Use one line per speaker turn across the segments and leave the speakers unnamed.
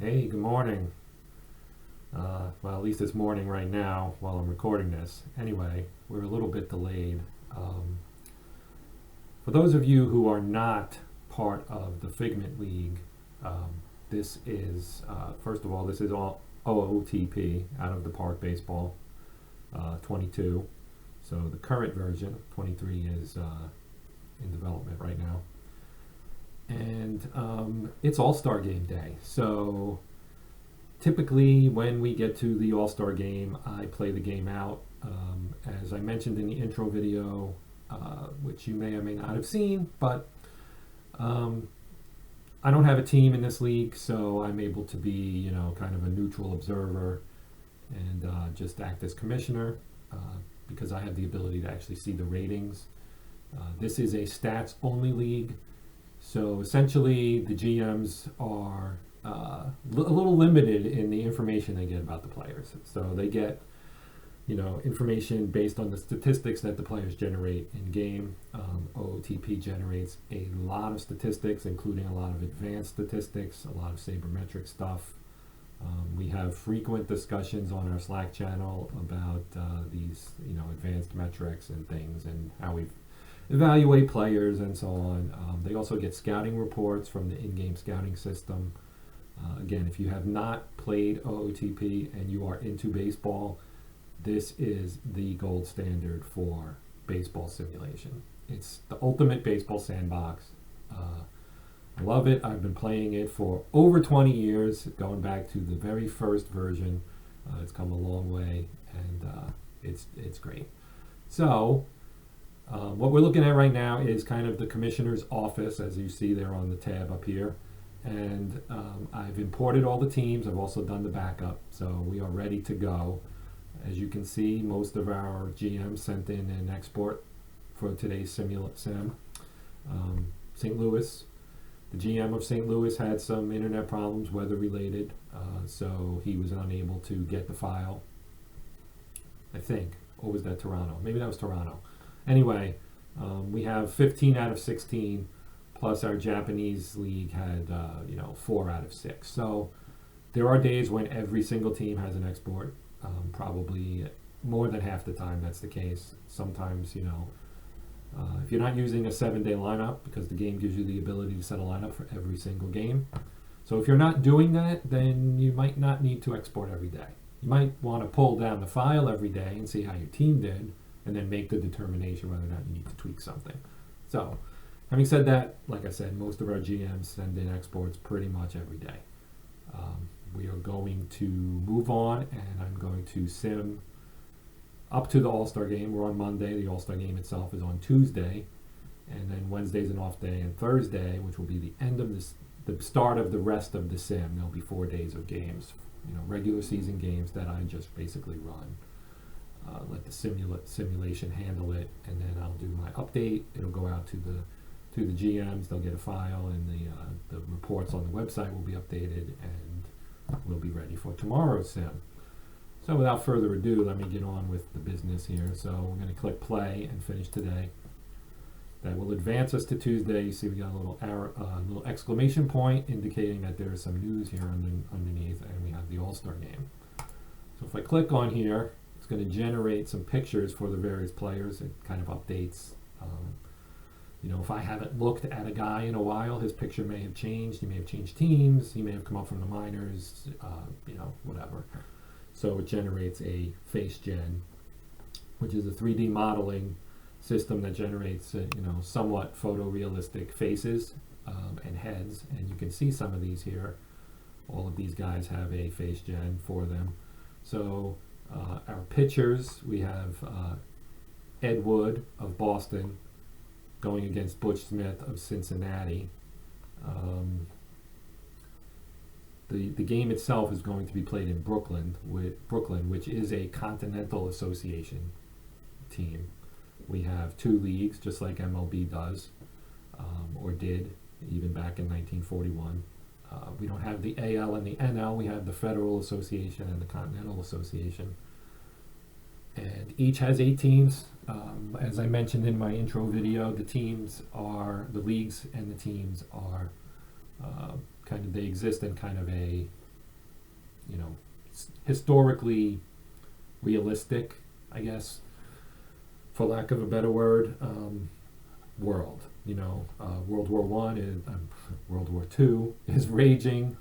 Hey, good morning. Well, at least it's morning right now while I'm recording this. Anyway, we're a little bit delayed. Um, for those of you who are not part of the Figment League, this is, first of all, this is all OOTP, Out of the Park Baseball 22. So the current version, 23, is in development right now. And it's All-Star Game Day. So typically when we get to the All-Star Game, I play the game out. As I mentioned in the intro video, which you may or may not have seen, but I don't have a team in this league, so I'm able to be, kind of a neutral observer and just act as commissioner because I have the ability to actually see the ratings. This is a stats-only league. So essentially, the GMs are a little limited in the information they get about the players. So they get, information based on the statistics that the players generate in game. OOTP generates a lot of statistics, including a lot of advanced statistics, a lot of sabermetric stuff. We have frequent discussions on our Slack channel about these, advanced metrics and things and how we evaluate players and so on. They also get scouting reports from the in-game scouting system. Again, if you have not played OOTP and you are into baseball, this is the gold standard for baseball simulation. It's the ultimate baseball sandbox. I love it. I've been playing it for over 20 years, going back to the very first version. It's come a long way, and it's great. So, what we're looking at right now is kind of the commissioner's office, as you see there on the tab up here. And I've imported all the teams. I've also done the backup, so we are ready to go. As you can see, most of our GMs sent in an export for today's sim. St. Louis, the GM of St. Louis had some internet problems, weather related, so he was unable to get the file, I think. Or was that Toronto? Maybe that was Toronto. Anyway, we have 15 out of 16, plus our Japanese league had 4 out of 6. So there are days when every single team has an export. Probably more than half the time that's the case. Sometimes, if you're not using a 7-day lineup, because the game gives you the ability to set a lineup for every single game. So if you're not doing that, then you might not need to export every day. You might want to pull down the file every day and see how your team did, and then make the determination whether or not you need to tweak something. So, having said that, like I said, most of our GMs send in exports pretty much every day. We are going to move on, and I'm going to sim up to the All-Star Game. We're on Monday. The All-Star Game itself is on Tuesday, and then Wednesday's an off day, and Thursday, which will be the end of this, the start of the rest of the sim. There'll be 4 days of games, regular season games that I just basically run. Let the simulation handle it, and then I'll do my update. It'll go out to the GMs. They'll get a file, and the reports on the website will be updated, and we'll be ready for tomorrow's sim. So without further ado, let me get on with the business here. So we're going to click play and finish today. That will advance us to Tuesday. You see we got a little arrow, little exclamation point indicating that there is some news here underneath, and we have the All-Star Game. So if I click on here, it's going to generate some pictures for the various players. It kind of updates. If I haven't looked at a guy in a while, his picture may have changed. He may have changed teams. He may have come up from the minors, whatever. So it generates a face gen, which is a 3D modeling system that generates, somewhat photorealistic faces and heads. And you can see some of these here. All of these guys have a face gen for them. So our pitchers, we have Ed Wood of Boston going against Butch Smith of Cincinnati. The game itself is going to be played in Brooklyn, which is a Continental Association team. We have 2 leagues, just like MLB does, or did, even back in 1941. We don't have the AL and the NL. We have the Federal Association and the Continental Association. And each has 8 teams. As I mentioned in my intro video, the leagues and the teams are they exist in kind of a historically realistic, I guess, for lack of a better word, world. World War One is World War Two is raging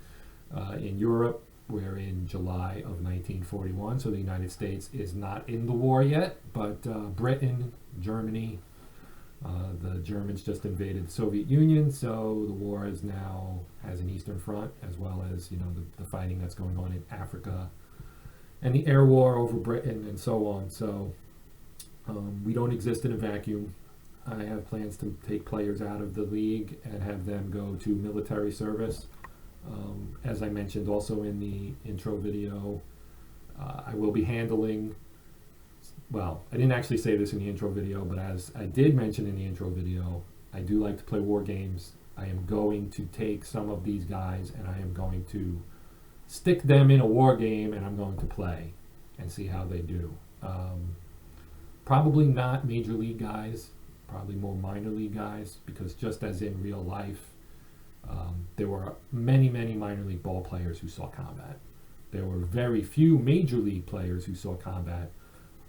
in Europe. We're in July of 1941, so the United States is not in the war yet, but Britain, Germany, the Germans just invaded the Soviet Union, so the war is now has an Eastern Front, as well as the fighting that's going on in Africa, and the air war over Britain, and so on. So we don't exist in a vacuum. I have plans to take players out of the league and have them go to military service. As I mentioned also in the intro video, I will be handling, well, I didn't actually say this in the intro video, but as I did mention in the intro video, I do like to play war games. I am going to take some of these guys and I am going to stick them in a war game and I'm going to play and see how they do. Probably not major league guys, probably more minor league guys, because just as in real life, there were many minor league ball players who saw combat. There were very few major league players who saw combat,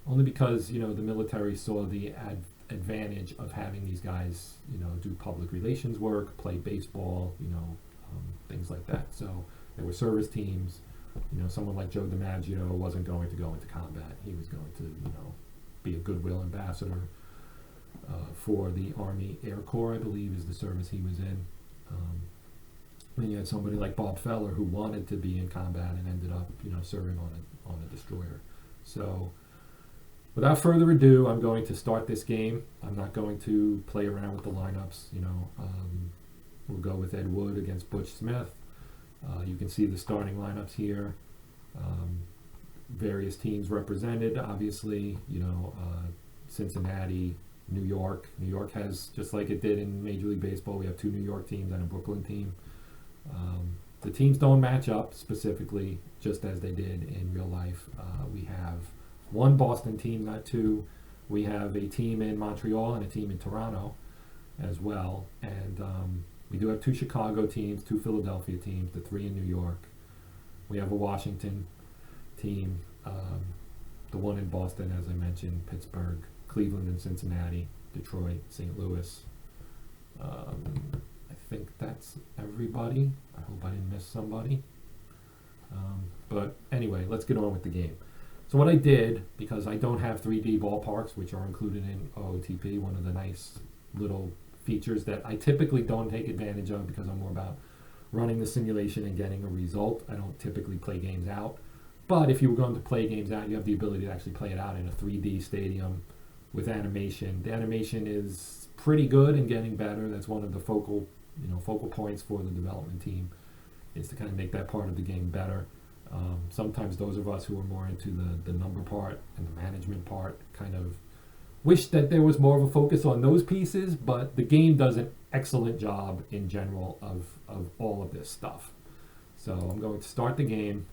only because the military saw the advantage of having these guys do public relations work, play baseball, things like that. So there were service teams. Someone like Joe DiMaggio wasn't going to go into combat. He was going to be a goodwill ambassador for the Army Air Corps, I believe, is the service he was in. And you had somebody like Bob Feller who wanted to be in combat and ended up, serving on a destroyer. So, without further ado, I'm going to start this game. I'm not going to play around with the lineups. We'll go with Ed Wood against Butch Smith. You can see the starting lineups here. Various teams represented, obviously. Cincinnati, New York. New York has, just like it did in Major League Baseball, we have two New York teams and a Brooklyn team. The teams don't match up specifically, just as they did in real life. We have one Boston team, not two. We have a team in Montreal and a team in Toronto as well. And we do have two Chicago teams, two Philadelphia teams, the three in New York. We have a Washington team, the one in Boston, as I mentioned, Pittsburgh, Cleveland and Cincinnati, Detroit, St. Louis. I think that's everybody. I hope I didn't miss somebody. But anyway, let's get on with the game. So what I did, because I don't have 3D ballparks, which are included in OOTP, one of the nice little features that I typically don't take advantage of because I'm more about running the simulation and getting a result. I don't typically play games out. But if you were going to play games out, you have the ability to actually play it out in a 3D stadium with animation. The animation is pretty good and getting better. That's one of the focal points for the development team, is to kind of make that part of the game better. Sometimes those of us who are more into the number part and the management part kind of wish that there was more of a focus on those pieces, but the game does an excellent job in general of all of this stuff. So I'm going to start the game.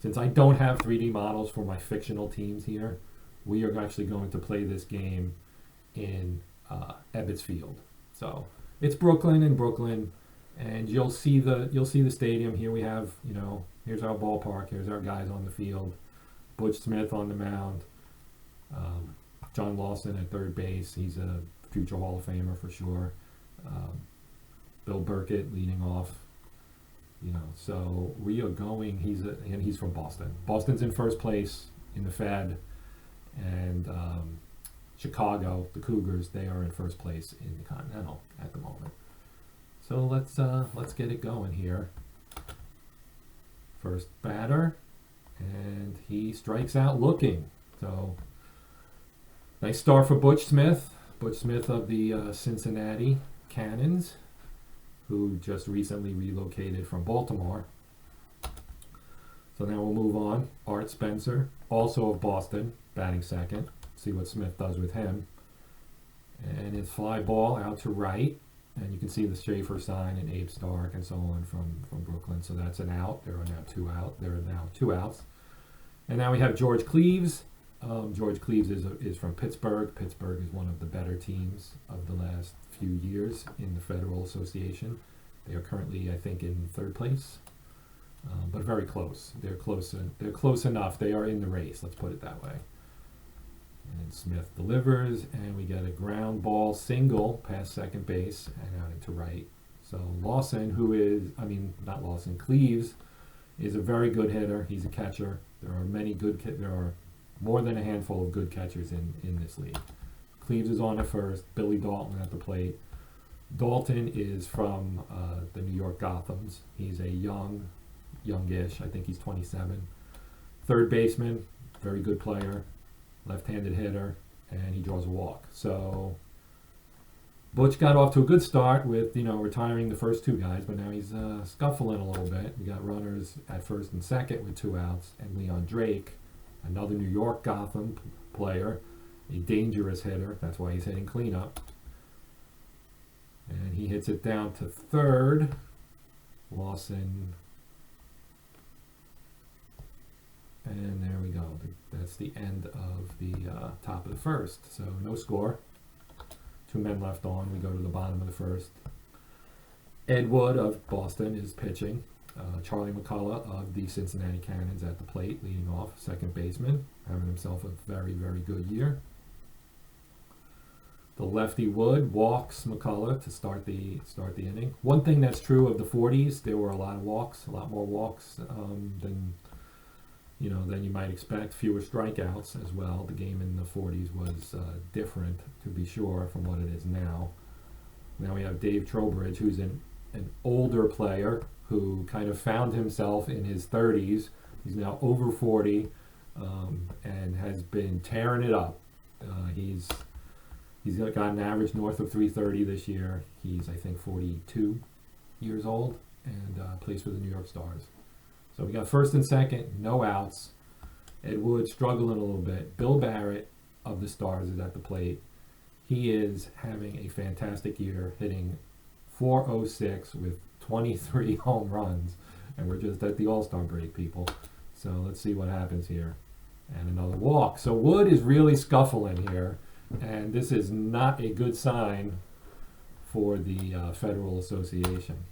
Since I don't have 3D models for my fictional teams here, we are actually going to play this game in Ebbets Field. So it's Brooklyn, and you'll see the stadium. Here we have, here's our ballpark, here's our guys on the field. Butch Smith on the mound, John Lawson at third base, he's a future Hall of Famer for sure. Bill Burkett leading off. So we are going, he's from Boston. Boston's in first place in the Fed, and Chicago, the Cougars, they are in first place in the Continental at the moment. So let's get it going here. First batter, and he strikes out looking. So nice start for Butch Smith. Butch Smith of the Cincinnati Cannons, who just recently relocated from Baltimore. So now we'll move on. Art Spencer, also of Boston, batting second. See what Smith does with him. And it's fly ball out to right. And you can see the Schaefer sign and Abe Stark and so on from Brooklyn. So that's an out. There are now two outs. And now we have George Cleaves. George Cleaves is from Pittsburgh. Pittsburgh is one of the better teams of the last few years in the Federal Association. They are currently, I think, in third place. but very close. They're close. They're close enough. They are in the race. Let's put it that way. And Smith delivers, and we get a ground ball single past second base and out into right. So Lawson, not Lawson, Cleaves is a very good hitter. He's a catcher. There are many good. There are more than a handful of good catchers in this league. Cleaves is on at first. Billy Dalton at the plate. Dalton is from the New York Gothams. He's a youngish. I think he's 27. Third baseman, very good player, left-handed hitter, and he draws a walk. So Butch got off to a good start with retiring the first two guys, but now he's scuffling a little bit. We got runners at first and second with 2 outs, and Leon Drake, another New York Gotham player, a dangerous hitter. That's why he's hitting cleanup. And he hits it down to third. Lawson. And there we go. That's the end of the top of the first. So no score. 2 men left on. We go to the bottom of the first. Ed Wood of Boston is pitching. Charlie McCullough of the Cincinnati Cannons at the plate, leading off, second baseman, having himself a very, very good year. The lefty Wood walks McCullough to start the inning. One thing that's true of the 40s, there were a lot of walks, a lot more walks than you might expect. Fewer strikeouts as well. The game in the 40s was different, to be sure, from what it is now. Now we have Dave Trowbridge, who's an older player who kind of found himself in his 30s. He's now over 40 and has been tearing it up. He's got an average north of 330 this year. He's, I think, 42 years old and plays for the New York Stars. So we got first and second, no outs. Ed Wood struggling a little bit. Bill Barrett of the Stars is at the plate. He is having a fantastic year, hitting .406 with 23 home runs. And we're just at the All-Star break, people. So let's see what happens here. And another walk. So Wood is really scuffling here. And this is not a good sign for the Federal Association.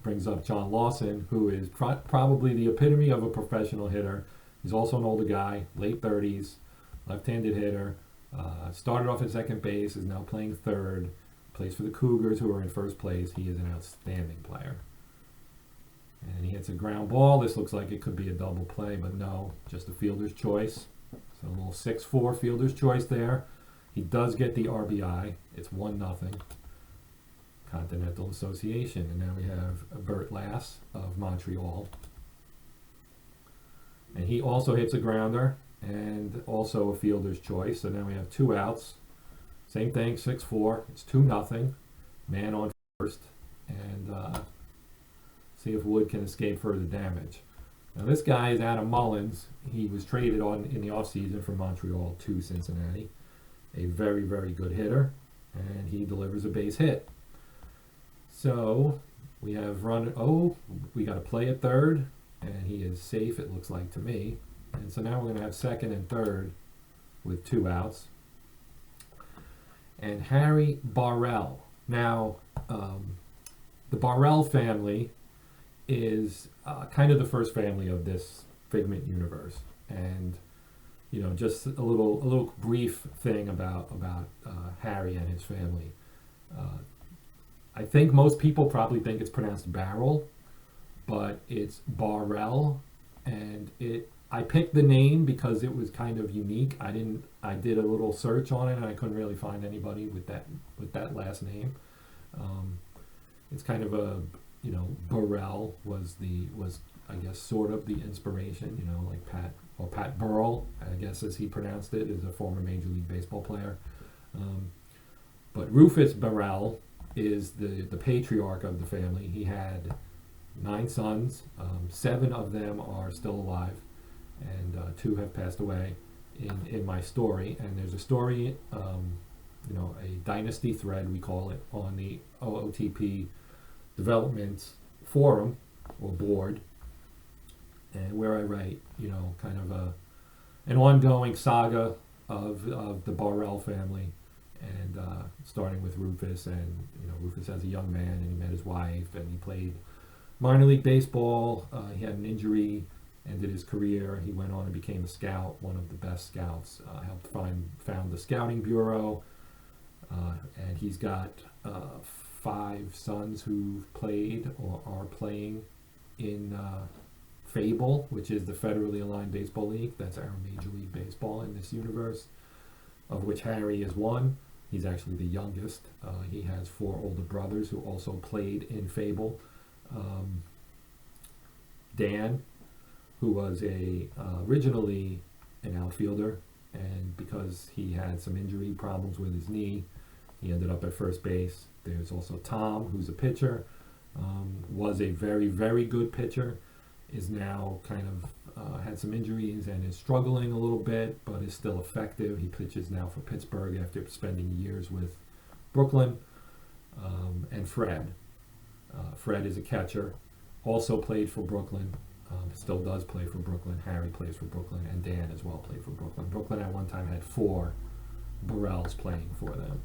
Brings up John Lawson, who is probably the epitome of a professional hitter. He's also an older guy, late 30s, left-handed hitter. Started off at second base, is now playing third. Plays for the Cougars, who are in first place. He is an outstanding player. And he hits a ground ball. This looks like it could be a double play, but no, just a fielder's choice. So a little 6-4 fielder's choice there. He does get the RBI. It's 1-0. Continental Association. And now we have Bert Lass of Montreal. And he also hits a grounder and also a fielder's choice. So now we have 2 outs. Same thing, 6-4. It's 2-0. Man on first. And see if Wood can escape further damage. Now this guy is Adam Mullins. He was traded in the offseason from Montreal to Cincinnati. A very, very good hitter. And he delivers a base hit. So we have we got a play at third, and he is safe, it looks like to me. And so now we're going to have second and third with 2 outs. And Harry Barrell. Now, the Barrell family is kind of the first family of this Figment universe. And just a little brief thing about Harry and his family. I think most people probably think it's pronounced Barrel, but it's Barrell, and I picked the name because it was kind of unique. I did a little search on it, and I couldn't really find anybody with that last name. It's kind of a Barrell was I guess sort of the inspiration. Like Pat Burrell, I guess as he pronounced it, is a former Major League Baseball player. But Rufus Barrell is the patriarch of the family. He had 9 sons. 7 of them are still alive, and 2 have passed away in my story. And there's a story, a dynasty thread, we call it, on the OOTP development forum or board, and where I write, kind of an ongoing saga of the Barrell family. And starting with Rufus, and Rufus as a young man, and he met his wife, and he played Minor League Baseball, he had an injury, ended his career. He went on and became a scout, one of the best scouts. Helped found the Scouting Bureau, and he's got 5 sons who've played or are playing in Fable, which is the federally aligned baseball league. That's our Major League Baseball in this universe, of which Harry is one. He's actually the youngest. He has 4 older brothers who also played in Fable. Dan, who was originally an outfielder, and because he had some injury problems with his knee, he ended up at first base. There's also Tom, who's a pitcher, was a very, very good pitcher, is now kind of had some injuries and is struggling a little bit, but is still effective. He pitches now for Pittsburgh after spending years with Brooklyn. And Fred. Fred is a catcher, also played for Brooklyn, still does play for Brooklyn. Harry plays for Brooklyn, and Dan as well played for Brooklyn. Brooklyn at one time had 4 Barrells playing for them.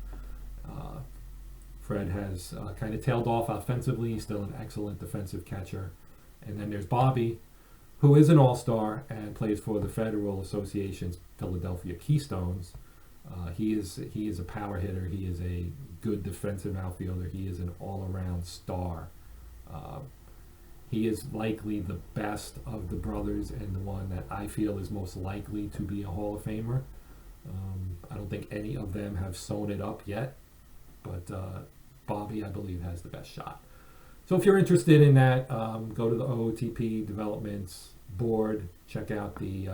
Fred has kind of tailed off offensively. He's still an excellent defensive catcher. And then there's Bobby, who is an all-star and plays for the Federal Association's Philadelphia Keystones. He is a power hitter. He is a good defensive outfielder. He is an all-around star. He is likely the best of the brothers and the one that I feel is most likely to be a Hall of Famer. I don't think any of them have sewn it up yet, but Bobby, I believe, has the best shot. So if you're interested in that, go to the OOTP developments board, check out the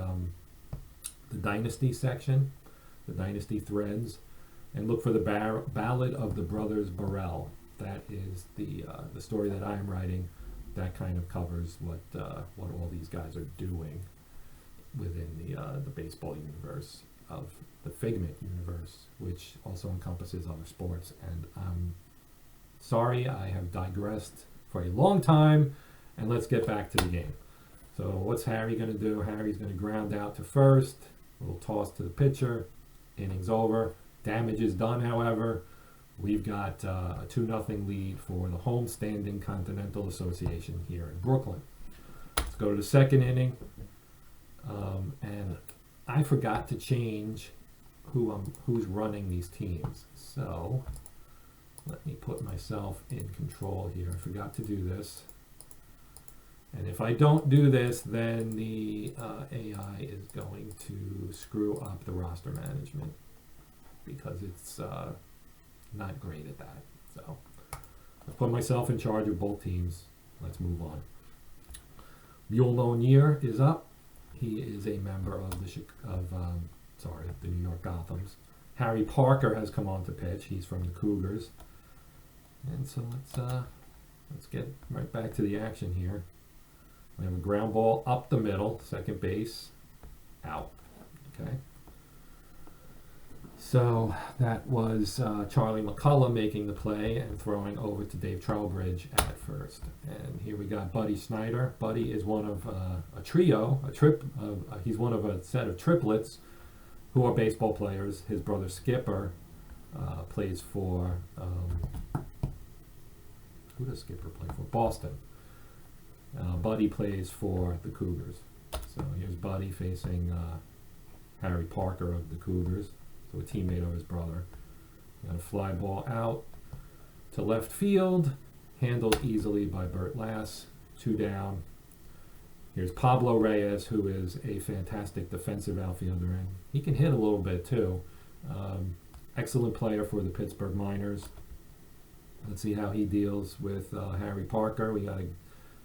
Dynasty section, the Dynasty threads, and look for the Ballad of the Brothers Barrell. That is the story that I am writing. That kind of covers what all these guys are doing within the baseball universe of the Figment universe, which also encompasses other sports. And I'm sorry, I have digressed for a long time, and let's get back to the game. So what's Harry going to do? Harry's going to ground out to first, a little toss to the pitcher, innings over. Damage is done, however. We've got a 2-0 lead for the home-standing Continental Association here in Brooklyn. Let's go to the second inning. And I forgot to change who's running these teams. So let me put myself in control here. I forgot to do this. And if I don't do this, then the AI is going to screw up the roster management because it's not great at that. So I'll put myself in charge of both teams. Let's move on. Mule Lonier is up. He is a member of the New York Gothams. Harry Parker has come on to pitch. He's from the Cougars. And so let's get right back to the action here. We have a ground ball up the middle, second base, out. Okay. So that was Charlie McCullough making the play and throwing over to Dave Trowbridge at first. And here we got Buddy Schneider. Buddy is one of a trio, he's one of a set of triplets who are baseball players. His brother Skipper plays for, who does Skipper play for? Boston. Buddy plays for the Cougars. So here's Buddy facing Harry Parker of the Cougars. So a teammate of his brother. Got a fly ball out to left field, handled easily by Bert Lass. 2 down. Here's Pablo Reyes, who is a fantastic defensive outfielder, and he can hit a little bit too. Excellent player for the Pittsburgh Miners. Let's see how he deals with Harry Parker. We got a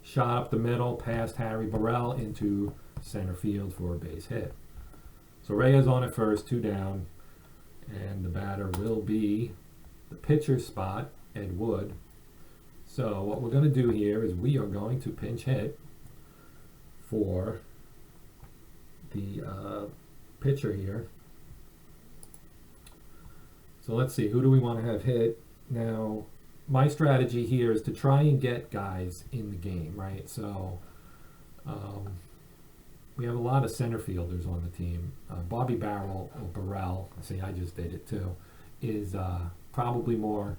shot up the middle past Harry Barrell into center field for a base hit. So Reyes on at first, 2 down. And the batter will be the pitcher's spot, Ed Wood. So what we're going to do here is we are going to pinch hit for the pitcher here. So let's see, who do we want to have hit? Now, my strategy here is to try and get guys in the game, right? So we have a lot of center fielders on the team. Bobby Barrell, or Barrell, see, I just did it too, is probably more,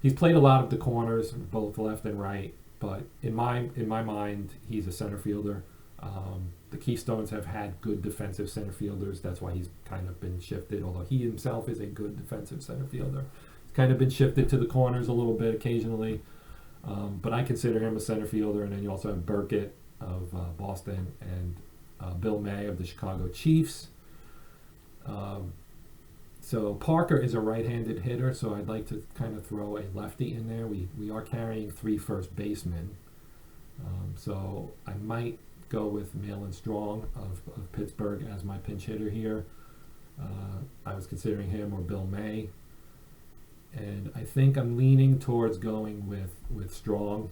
he's played a lot of the corners, both left and right, but in my mind, he's a center fielder. The Keystones have had good defensive center fielders. That's why he's kind of been shifted, although he himself is a good defensive center fielder. He's kind of been shifted to the corners a little bit occasionally, but I consider him a center fielder. And then you also have Burkett of Boston and Bill May of the Chicago Chiefs. So Parker is a right-handed hitter, so I'd like to kind of throw a lefty in there. We are carrying 3 first basemen, so I might go with Malin Strong of Pittsburgh as my pinch hitter here. I was considering him or Bill May, and I think I'm leaning towards going with Strong.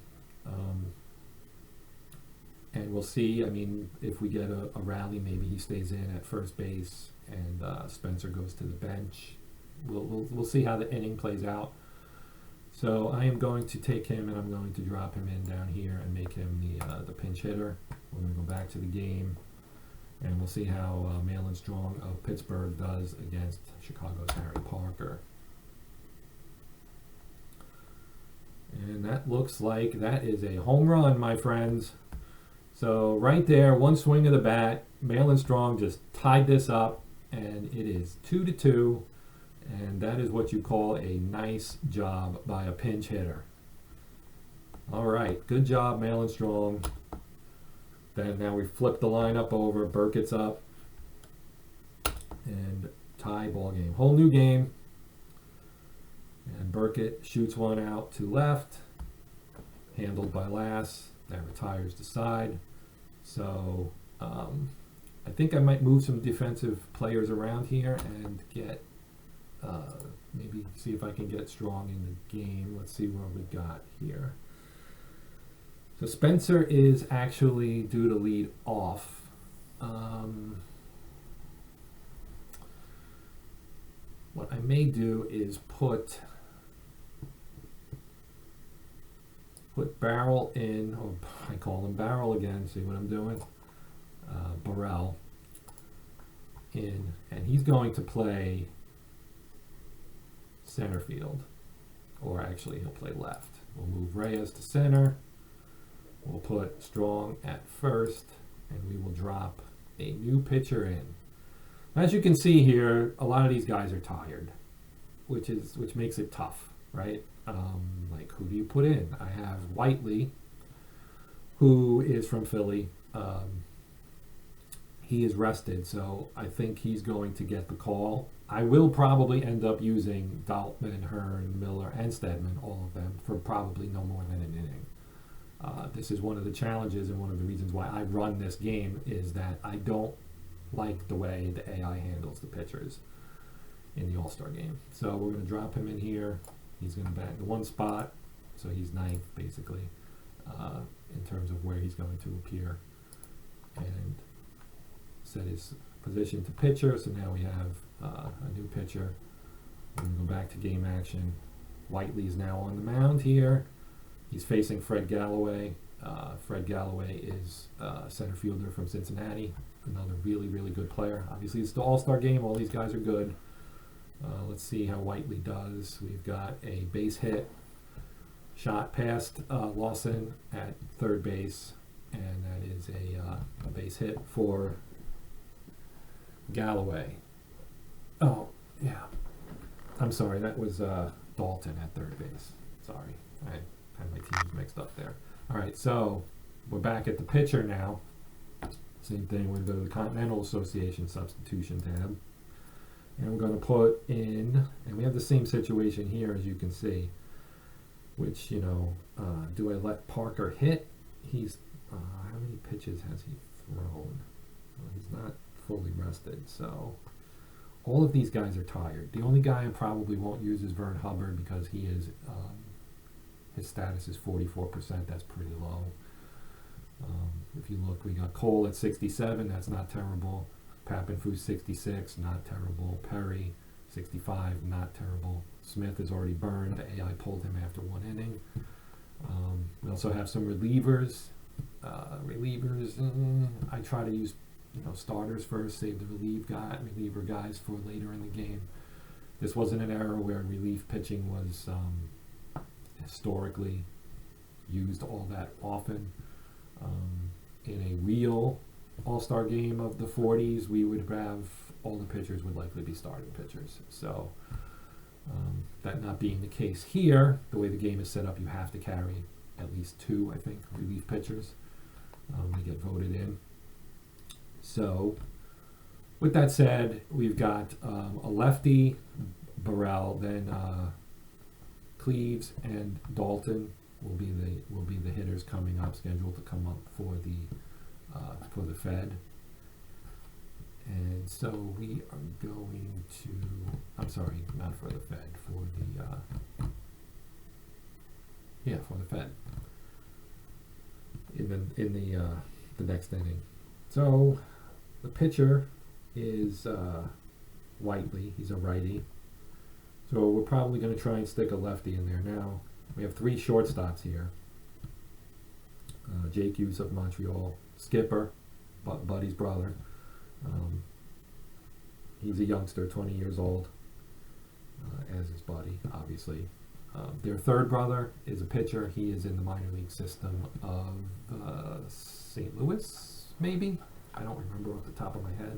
And we'll see. I mean, if we get a rally, maybe he stays in at first base and Spencer goes to the bench. We'll see how the inning plays out. So I am going to take him and I'm going to drop him in down here and make him the pinch hitter. We're going to go back to the game and we'll see how Malin Strong of Pittsburgh does against Chicago's Harry Parker. And that looks like that is a home run, my friends. So right there, one swing of the bat, Malin Strong just tied this up, and it is 2-2, and that is what you call a nice job by a pinch hitter. All right, good job, Malin Strong. Then now we flip the lineup over, Burkett's up, and tie ball game. Whole new game, and Burkett shoots one out to left, handled by Lass. That retires the side. So I think I might move some defensive players around here and get maybe see if I can get Strong in the game. Let's see what we got here. So Spencer is actually due to lead off. What I may do is put Barrell in, or I call him Barrell again, see what I'm doing? Barrell in, and he's going to play center field, or actually he'll play left. We'll move Reyes to center, we'll put Strong at first, and we will drop a new pitcher in. As you can see here, a lot of these guys are tired, which makes it tough, right? Like, who do you put in? I have Whiteley, who is from Philly. He is rested, so I think he's going to get the call. I will probably end up using Daltman, Hearn, Miller, and Stedman, all of them, for probably no more than an inning. This is one of the challenges and one of the reasons why I run this game is that I don't like the way the AI handles the pitchers in the All-Star game. So we're going to drop him in here. He's going to bat in one spot, so he's ninth, basically, in terms of where he's going to appear. And set his position to pitcher, so now we have a new pitcher. We're going to go back to game action. Whiteley is now on the mound here. He's facing Fred Galloway. Fred Galloway is a center fielder from Cincinnati, another really, really good player. Obviously, it's the All-Star game. All these guys are good. Let's see how Whiteley does. We've got a base hit, shot past Lawson at third base, and that is a base hit for Galloway. Oh, yeah. I'm sorry, that was Dalton at third base. Sorry, I had my teams mixed up there. All right, so we're back at the pitcher now. Same thing, we're going to go to the Continental Association substitution tab. And we're going to put in, and we have the same situation here as you can see, which, you know, do I let Parker hit? He's, how many pitches has he thrown? Well, he's not fully rested, so all of these guys are tired. The only guy I probably won't use is Vern Hubbard because he is, his status is 44%, that's pretty low. If you look, we got Cole at 67, that's not terrible. Pappenfus 66, not terrible. Perry 65, not terrible. Smith is already burned. The AI pulled him after one inning. We also have some relievers. I try to use starters first, save the reliever guys for later in the game. This wasn't an era where relief pitching was historically used all that often. In a real all-star game of the 40s, we would have all the pitchers would likely be starting pitchers. So that not being the case here, the way the game is set up, you have to carry at least 2, I think, relief pitchers. They get voted in. So with that said, we've got a lefty, Barrell, then Cleaves and Dalton will be the hitters coming up, scheduled to come up for the Fed. And so we are going to, I'm sorry, not for the Fed, for the Fed in the next inning. So the pitcher is Whiteley. He's a righty. So we're probably going to try and stick a lefty in there. Now we have 3 shortstops here. Jake Hughes of Montreal, Skipper, Buddy's brother. He's a youngster, 20 years old, as is Buddy, obviously. Their third brother is a pitcher. He is in the minor league system of St. Louis, maybe? I don't remember off the top of my head.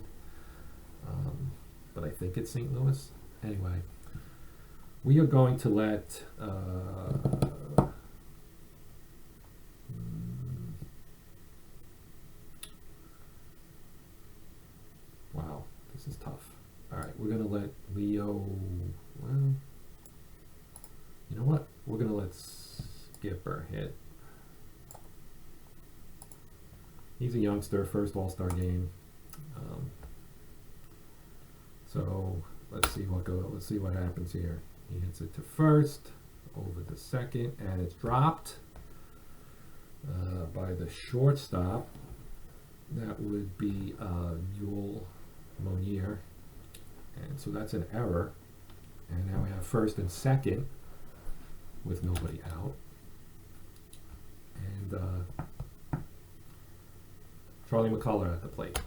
But I think it's St. Louis. Anyway, we are going to let wow, this is tough. All right, we're going to let Leo, well, you know what? We're going to let Skipper hit. He's a youngster, first All-Star game. So let's see what happens here. He hits it to first, over the second, and it's dropped by the shortstop. That would be Newell Monier, and so that's an error. And now we have first and second with nobody out. And Charlie McCullough at the plate.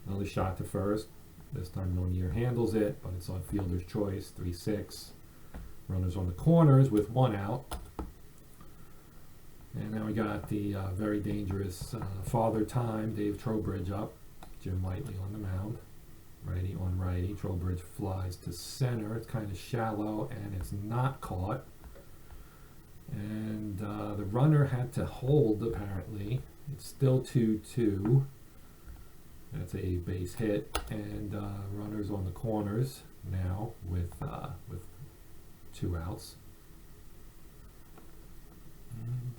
Another shot to first. This time Monier handles it, but it's on fielder's choice, 3-6. Runners on the corners with 1 out. And now we got the very dangerous Father Time, Dave Trowbridge up. Jim Whiteley on the mound. Righty on righty. Trowbridge flies to center. It's kind of shallow, and it's not caught. And the runner had to hold, apparently. It's still 2-2. That's a base hit, and runners on the corners now with 2 outs.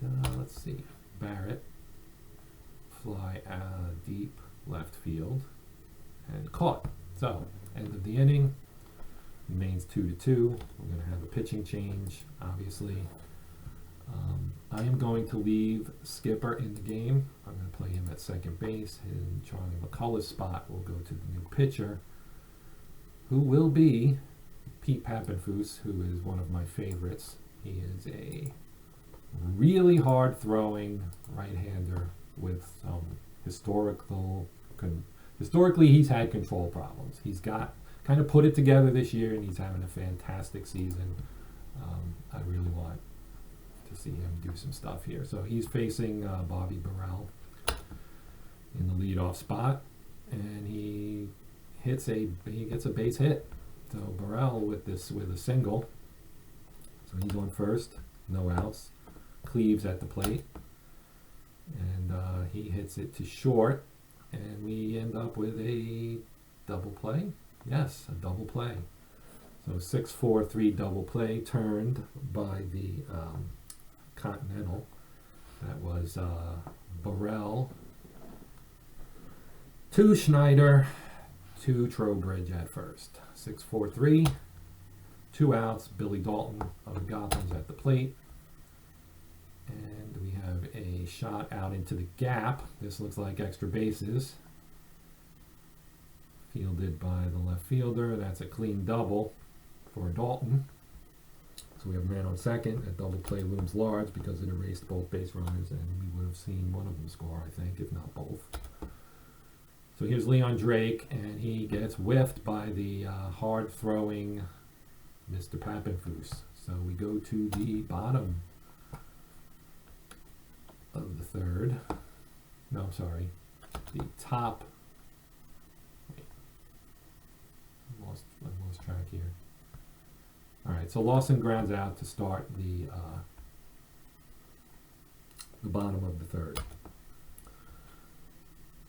And let's see, Barrett fly deep left field and caught. So end of the inning. Remains 2-2. We're going to have a pitching change, obviously. I am going to leave Skipper in the game. I'm going to play him at second base. In Charlie McCullough's spot will go to the new pitcher, who will be Pete Pappenfuss, who is one of my favorites. He is a really hard-throwing right-hander with some historically he's had control problems. He's got kind of put it together this year, and he's having a fantastic season. I really want to see him do some stuff here. So he's facing Bobby Barrell in the leadoff spot, and he gets a base hit. So Barrell with a single. So he's on first, no outs. Cleaves at the plate, and he hits it to short, and we end up with a double play. Yes, a double play. So 6-4-3 double play turned by the Continental. That was Barrell to Schneider to Trowbridge at first. 6-4-3, 2 outs. Billy Dalton of the Gothams at the plate. And we have a shot out into the gap. This looks like extra bases. Fielded by the left fielder. That's a clean double for Dalton. So we have a man on second. That double play looms large because it erased both base runners, and we would have seen one of them score, I think, if not both. So here's Leon Drake, and he gets whiffed by the hard-throwing Mr. Pappenfuss. So we go to the bottom of the third. No, I'm sorry. The top. Wait. I lost track here. All right, so Lawson grounds out to start the bottom of the third.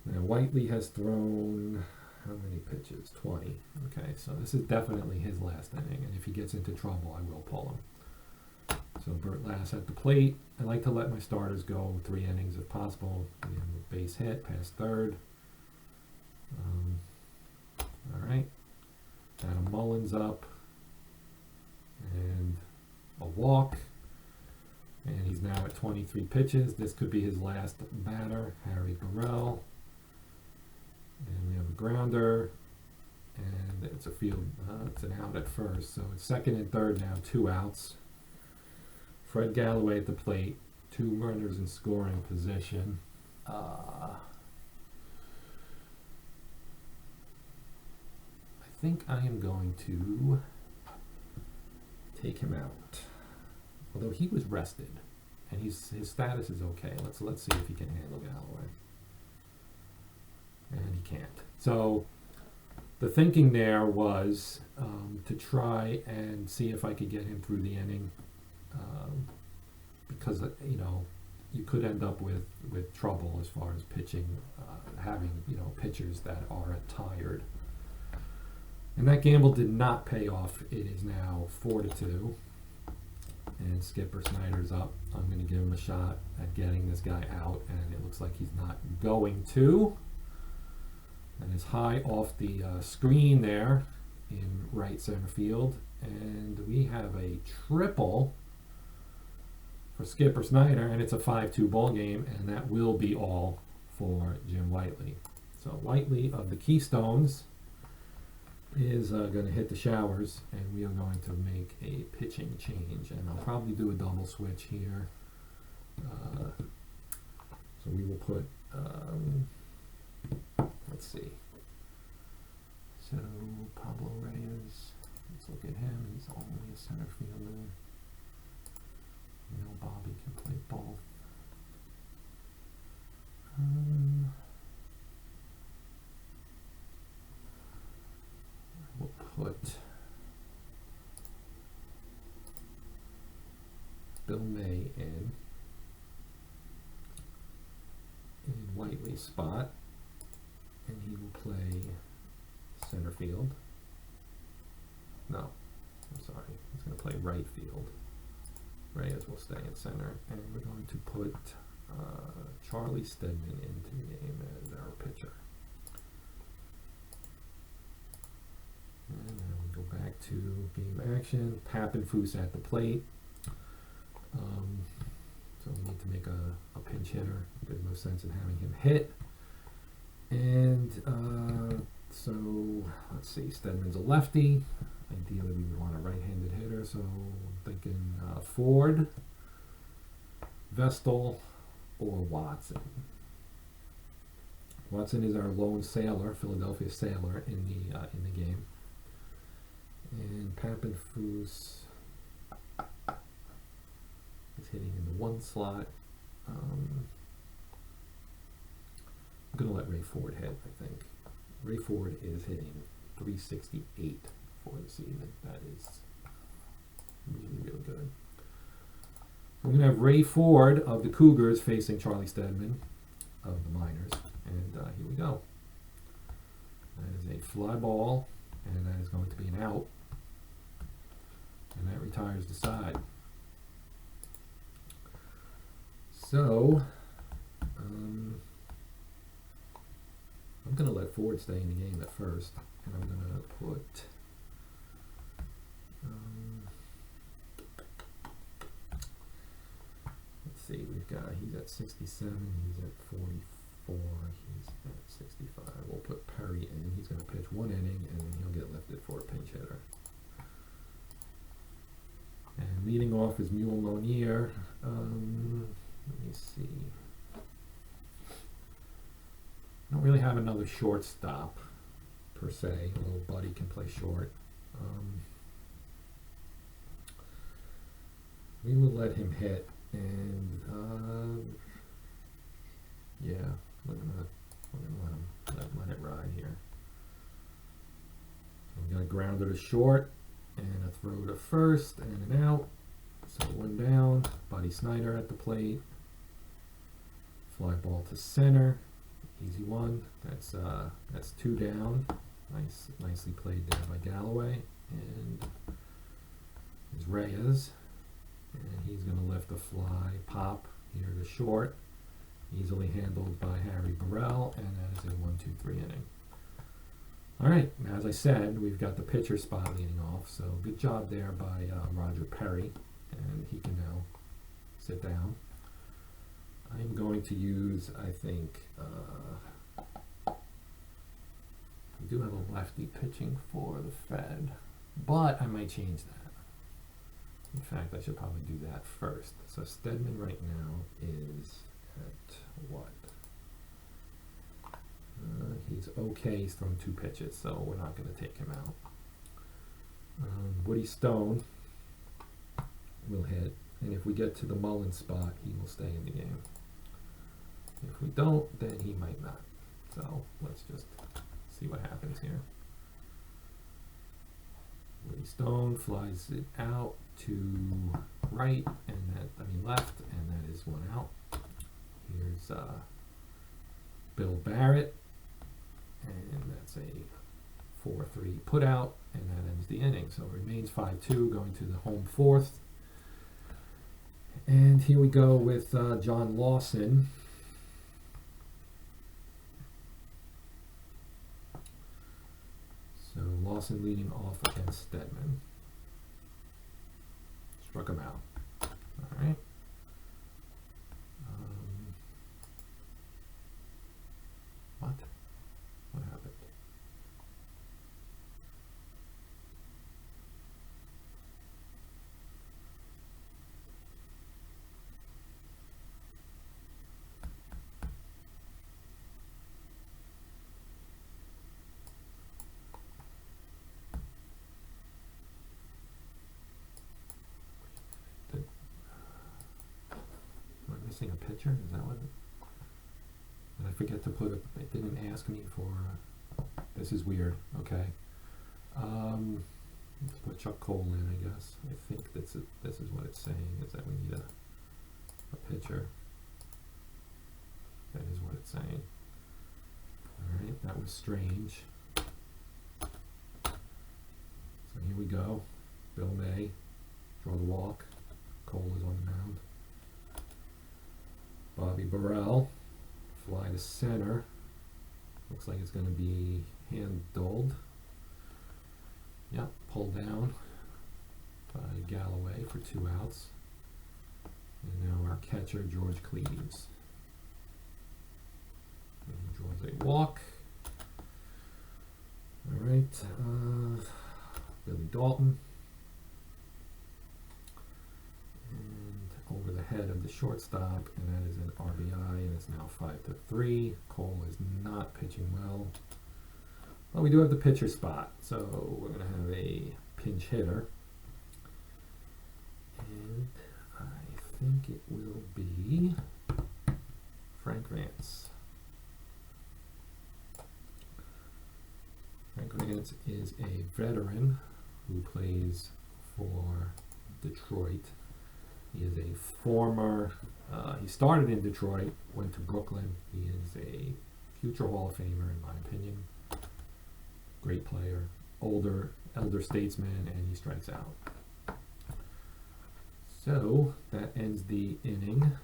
Now Whiteley has thrown how many pitches? 20. Okay, so this is definitely his last inning, and if he gets into trouble, I will pull him. So Bert Lass at the plate. I like to let my starters go 3 innings if possible. We have a base hit past third. All right. Adam Mullins up. And a walk. And he's now at 23 pitches. This could be his last batter, Harry Barrell. And we have a grounder. And it's a field, it's an out at first. So it's second and third now, 2 outs. Fred Galloway at the plate, 2 runners in scoring position. I think I am going to take him out. Although he was rested, and his status is okay. Let's see if he can handle Galloway. And he can't. So the thinking there was to try and see if I could get him through the inning. Because you could end up with trouble as far as pitching, having pitchers that are tired. And that gamble did not pay off. It is now 4-2, and Skipper Schneider's up. I'm going to give him a shot at getting this guy out, and it looks like he's not going to. And it's high off the screen there in right center field, and we have a triple for Skipper Schneider, and it's a 5-2 ball game, and that will be all for Jim Whiteley. So Whiteley of the Keystones is going to hit the showers, and we are going to make a pitching change, and I'll probably do a double switch here. So we will put, let's see. So Pablo Reyes, let's look at him. He's only a center fielder. Bobby can play both. We'll put Bill May in Whiteley's spot, and he will play center field. No, I'm sorry. He's going to play right field. Reyes will stay in center, and we're going to put Charlie Steadman into the game as our pitcher. And then we go back to game action. Pappenfuss at the plate. So we need to make a pinch hitter. There's no sense in having him hit. And so let's see. Steadman's a lefty. Ideally, we would want a right-handed hitter, so I'm thinking Ford, Vestal, or Watson. Watson is our lone sailor, Philadelphia sailor in the game, and Pappenfuss is hitting in the 1 slot. I'm going to let Ray Ford hit, I think. Ray Ford is hitting 368 for the season. That is really, really good. We're going to have Ray Ford of the Cougars facing Charlie Steadman of the Miners. And here we go. That is a fly ball, and that is going to be an out. And that retires the side. So, I'm going to let Ford stay in the game at first, and I'm going to put let's see, he's at 67, he's at 44, he's at 65. We'll put Perry in. He's going to pitch 1 inning, and then he'll get lifted for a pinch hitter. And leading off is Mule Monier. Let me see. I don't really have another shortstop per se, although Buddy can play short. We will let him hit, and yeah, we're gonna let it ride here. So we got a grounder to short, and a throw to first, and an out. So one down. Buddy Schneider at the plate. Fly ball to center. Easy one. That's two down. Nicely played there by Galloway. And there's Reyes. And he's going to lift a fly pop here to short. Easily handled by Harry Barrell. And that is a 1-2-3 inning. All right. Now, as I said, we've got the pitcher spot leading off. So good job there by Roger Perry. And he can now sit down. I'm going to use, I think, we do have a lefty pitching for the Fed, but I might change that. In fact, I should probably do that first. So Stedman right now is at what? He's okay. He's thrown 2 pitches, so we're not going to take him out. Woody Stone will hit, and if we get to the Mullen spot, he will stay in the game. If we don't, then he might not. So let's just see what happens here. Woody Stone flies it out to right, and left, and that is one out. Here's Bill Barrett, and that's a 4-3 put out, and that ends the inning. So it remains 5-2 going to the home fourth. And here we go with John Lawson. So Lawson leading off against Stedman. Struck him out. All right. What? What happened? Missing a pitcher? Is that what? Did I forget to put it? It didn't ask me for. This is weird. Okay. Let's put Chuck Cole in, I guess. I think this is what it's saying, is that we need a pitcher. That is what it's saying. Alright, that was strange. So here we go. Bill May, draw the walk. Cole is on the mound. Bobby Barrell, fly to center. Looks like it's going to be handled. Yep, pulled down by Galloway for 2 outs. And now our catcher, George Cleaves. And he draws a walk. All right, Billy Dalton. Over the head of the shortstop, and that is an RBI, and it's now 5-3. Cole is not pitching well. Well, we do have the pitcher spot, so we're going to have a pinch hitter. And I think it will be Frank Vance. Frank Vance is a veteran who plays for Detroit. He is a former, he started in Detroit, went to Brooklyn. He is a future Hall of Famer, in my opinion. Great player, elder statesman, and he strikes out. So that ends the inning,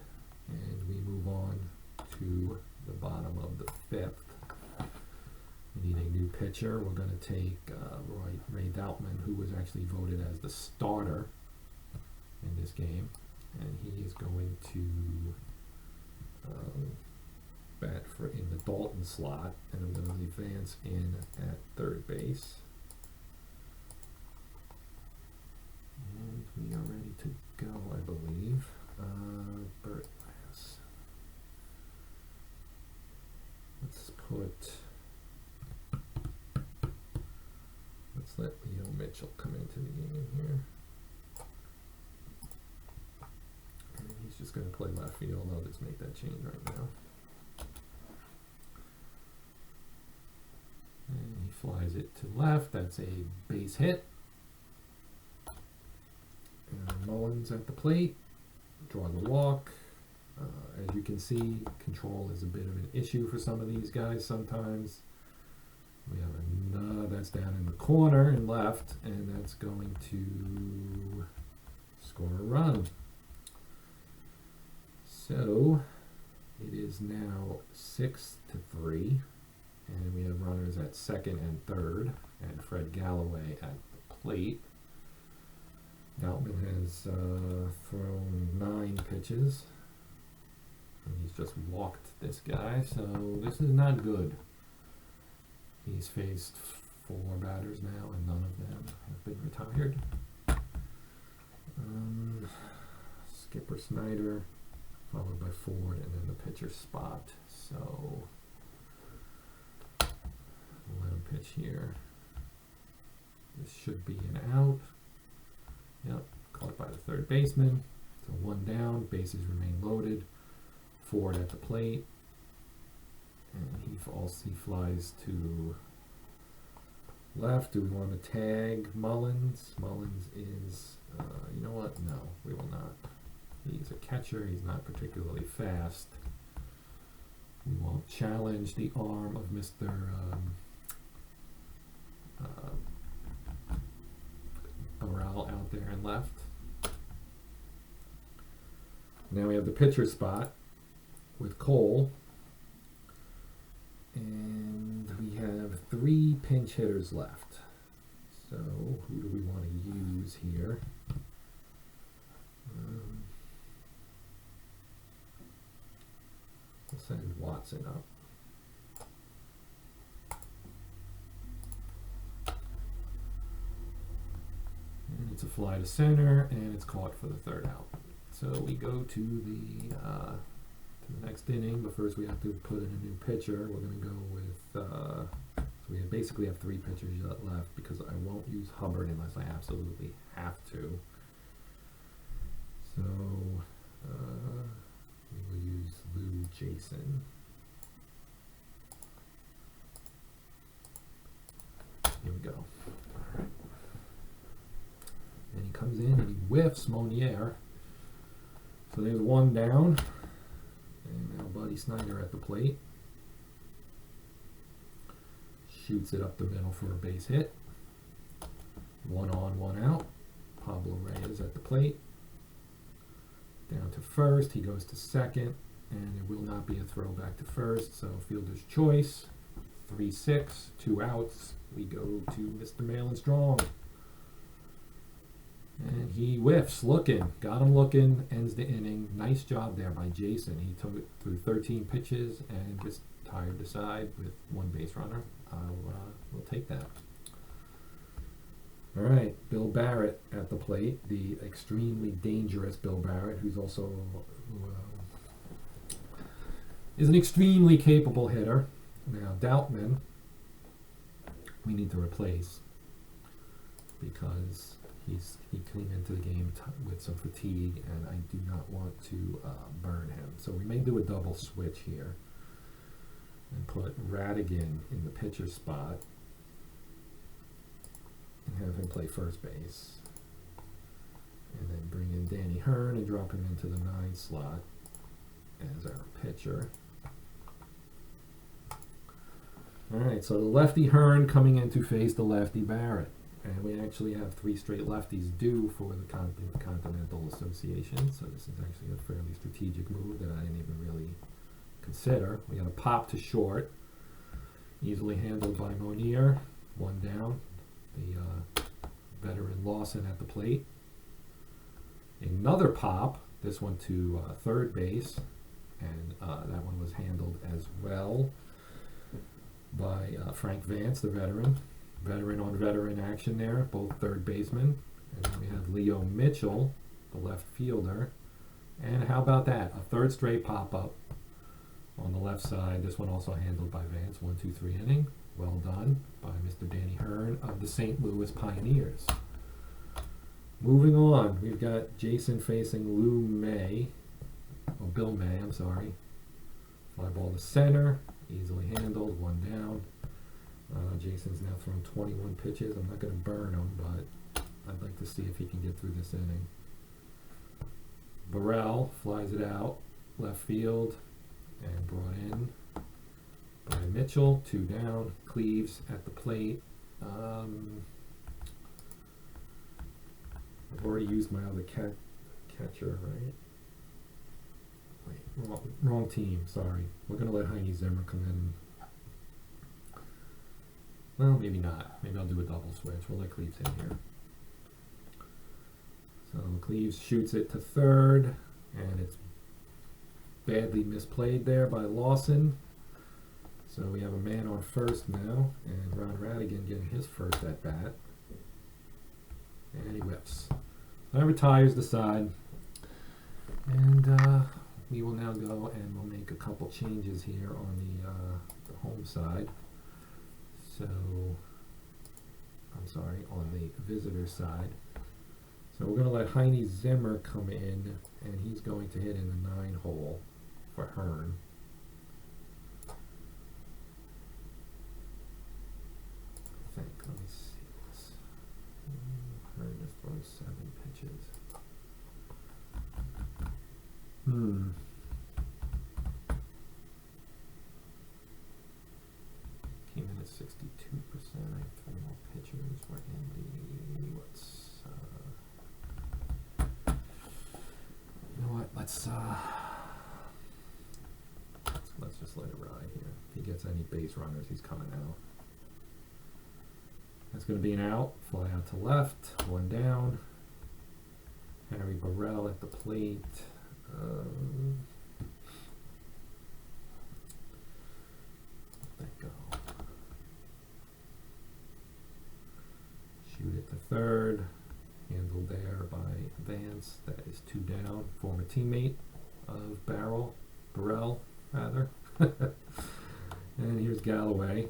and we move on to the bottom of the 5th. We need a new pitcher. We're going to take Ray Doutman, who was actually voted as the starter in this game, and he is going to bat for in the Dalton slot, and I'm going to leave Vance in at third base. And we are ready to go, I believe. Barrett last. Let's let Leo Mitchell come into the game here. just going to play left field. I'll just make that change right now. And he flies it to left. That's a base hit. And Mullins at the plate. Draw the walk. As you can see, control is a bit of an issue for some of these guys sometimes. We have another, that's down in the corner and left, and that's going to score a run. So it is now 6-3, and we have runners at second and third, and Fred Galloway at the plate. Doutman has thrown 9 pitches, and he's just walked this guy, so this is not good. He's faced 4 batters now, and none of them have been retired. Skipper Schneider, followed by Ford, and then the pitcher spot. So we'll let him pitch here. This should be an out. Yep, caught by the third baseman. So 1 down, bases remain loaded. Ford at the plate. And he flies to left. Do we want to tag Mullins? Mullins is, you know what? No, we will not. He's a catcher. He's not particularly fast. We won't challenge the arm of Mr. Barrell out there and left. Now we have the pitcher spot with Cole. And we have 3 pinch hitters left. So who do we want to use here? We'll send Watson up. And it's a fly to center, and it's caught for the 3rd out. So we go to the next inning, but first we have to put in a new pitcher. We're going to go with, so we basically have 3 pitchers left because I won't use Hubbard unless I absolutely have to. So we will use Lou Jason. Here we go. All right. And he comes in and he whiffs Monier. So there's 1 down. And now Buddy Snyder at the plate. Shoots it up the middle for a base hit. 1 on, 1 out. Pablo Reyes at the plate. Down to first. He goes to second. And there will not be a throw back to first. So fielder's choice. 3-6. 2 outs. We go to Mr. Malin Strong. And he whiffs, looking, got him looking, ends the inning. Nice job there by Jason. He took it through 13 pitches and just tired the side with 1 base runner. We'll take that. All right, Bill Barrett at the plate, the extremely dangerous Bill Barrett, who's also is an extremely capable hitter. Now, Doutman, we need to replace because he came into the game with some fatigue, and I do not want to burn him. So we may do a double switch here and put Radigan in the pitcher spot and have him play first base. And then bring in Danny Hearn and drop him into the 9 slot as our pitcher. All right, so the lefty Hearn coming in to face the lefty Barrett. And we actually have 3 straight lefties due for the Continental Association, so this is actually a fairly strategic move that I didn't even really consider. We got a pop to short, easily handled by Monier. 1 down. The veteran Lawson at the plate. Another pop, this one to third base, and that one was handled as well by Frank Vance, the veteran. Veteran on veteran action there, both third basemen. And then we have Leo Mitchell, the left fielder. And how about that? A 3rd straight pop-up on the left side. This one also handled by Vance. 1-2-3 inning. Well done by Mr. Danny Hearn of the St. Louis Pioneers. Moving on, we've got Jason facing Lou May. Bill May, I'm sorry. Fly ball to center, easily handled, one down. Jason's now thrown 21 pitches. I'm not going to burn him, but I'd like to see if he can get through this inning. Barrell flies it out, left field, and brought in by Mitchell, 2 down. Cleaves at the plate. I've already used my other catcher, right? Wait, wrong team, sorry. We're going to let Heine Zimmer come in. Well, maybe not. Maybe I'll do a double switch. We'll let Cleaves in here. So Cleaves shoots it to third, and it's badly misplayed there by Lawson. So we have a man on first now, and Ron Radigan getting his first at bat. And he whiffs. That retires the side. And we will now go and we'll make a couple changes here on the home side. So, I'm sorry, on the visitor side. So we're going to let Heine Zimmer come in, and he's going to hit in the 9 hole for Hearn. I think, let me see this. Hearn just throws 7 pitches. Came in at 62%. I have 3 more pitchers. We're in the, you know what, let's just let it ride here. If he gets any base runners, he's coming out. That's going to be an out. Fly out to left, 1 down. Harry Barrell at the plate. Let go. Shoot it to third. Handled there by Vance. That is 2 down. Former teammate of Barrell, rather. And here's Galloway.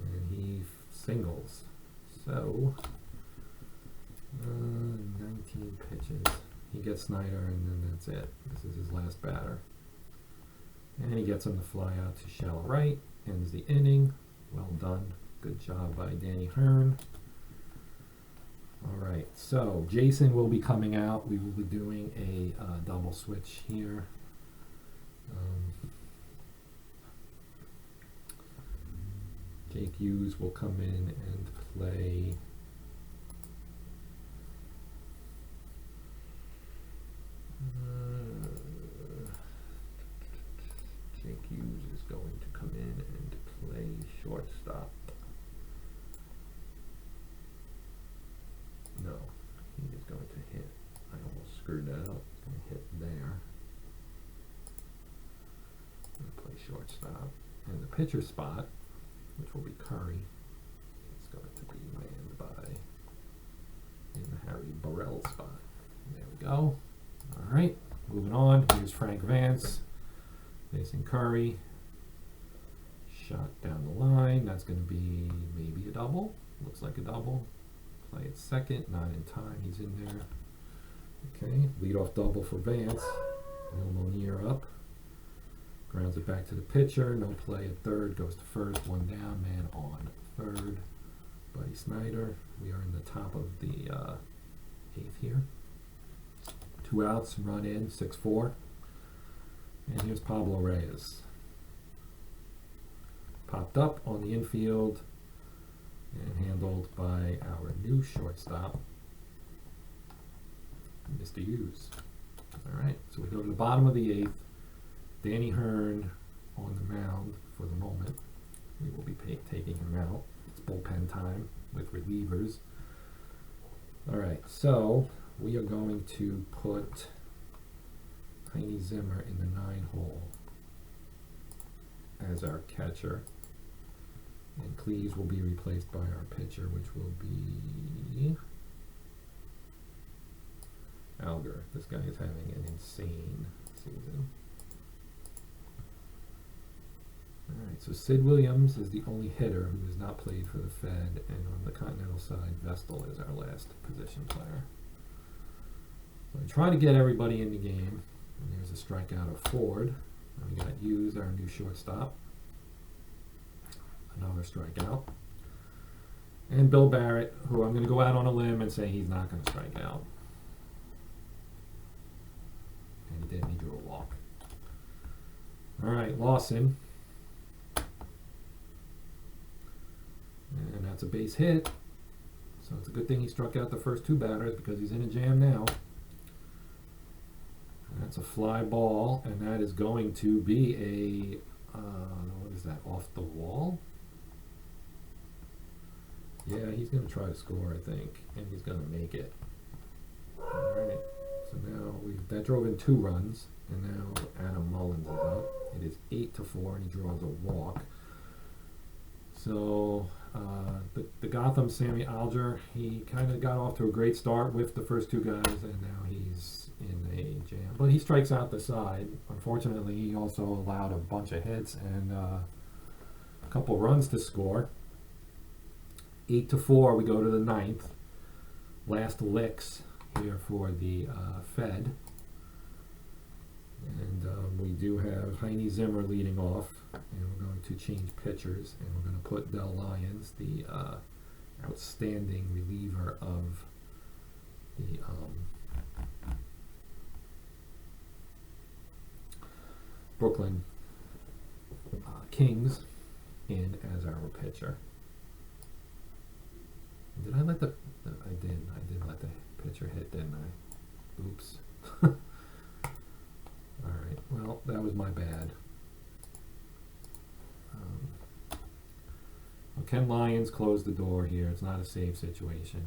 And he singles. So, 19 pitches. He gets Schneider, and then that's it. This is his last batter. And he gets him to fly out to shallow right. Ends the inning. Well done. Good job by Danny Hearn. All right, so Jason will be coming out. We will be doing a double switch here. Jake Hughes will come in and play Jake Hughes is going to come in and play shortstop. No, he is going to hit. I almost screwed that up. He's going to hit there. And play shortstop. And the pitcher spot, which will be Curry, is going to be manned by in the Harry Barrell spot. There we go. All right, moving on. Here's Frank Vance facing Curry. Shot down the line. That's going to be maybe a double. Looks like a double. Play at second, not in time. He's in there. Okay, leadoff double for Vance. No Monier up. Grounds it back to the pitcher. No play at third. Goes to first. 1 down. Man on third. Buddy Schneider. We are in the top of the 8th here. 2 outs. Run in. 6-4. And here's Pablo Reyes. Popped up on the infield and handled by our new shortstop, Mr. Hughes. All right, so we go to the bottom of the 8th. Danny Hearn on the mound for the moment. We will be taking him out. It's bullpen time with relievers. All right, so we are going to put Heine Zimmer in the 9 hole as our catcher. And Cleaves will be replaced by our pitcher, which will be Alger. This guy is having an insane season. Alright, so Sid Williams is the only hitter who has not played for the Fed, and on the Continental side, Vestal is our last position player. So And try to get everybody in the game. And there's a strikeout of Ford. And we got Hughes, our new shortstop. Another strikeout. And Bill Barrett, who I'm going to go out on a limb and say he's not going to strike out. And he didn't. He drew a walk. All right, Lawson. And that's a base hit. So it's a good thing he struck out the first two batters because he's in a jam now. And that's a fly ball, and that is going to be a, what is that, off the wall? Yeah, he's going to try to score, I think, and he's going to make it. All right, so now that drove in 2 runs, and now Adam Mullins is up. It is 8-4, and he draws a walk. So the Gotham Sammy Alger, he kind of got off to a great start with the first 2 guys, and now he's in a jam. But he strikes out the side. Unfortunately, he also allowed a bunch of hits and a couple runs to score. 8-4, we go to the 9th. Last licks here for the Fed. And we do have Heine Zimmer leading off. And we're going to change pitchers. And we're going to put Del Lyons, the outstanding reliever of the Brooklyn Kings in as our pitcher. Did I let I did let the pitcher hit, didn't I? Oops. Alright, well, that was my bad. Well, Ken Lyons closed the door here. It's not a save situation.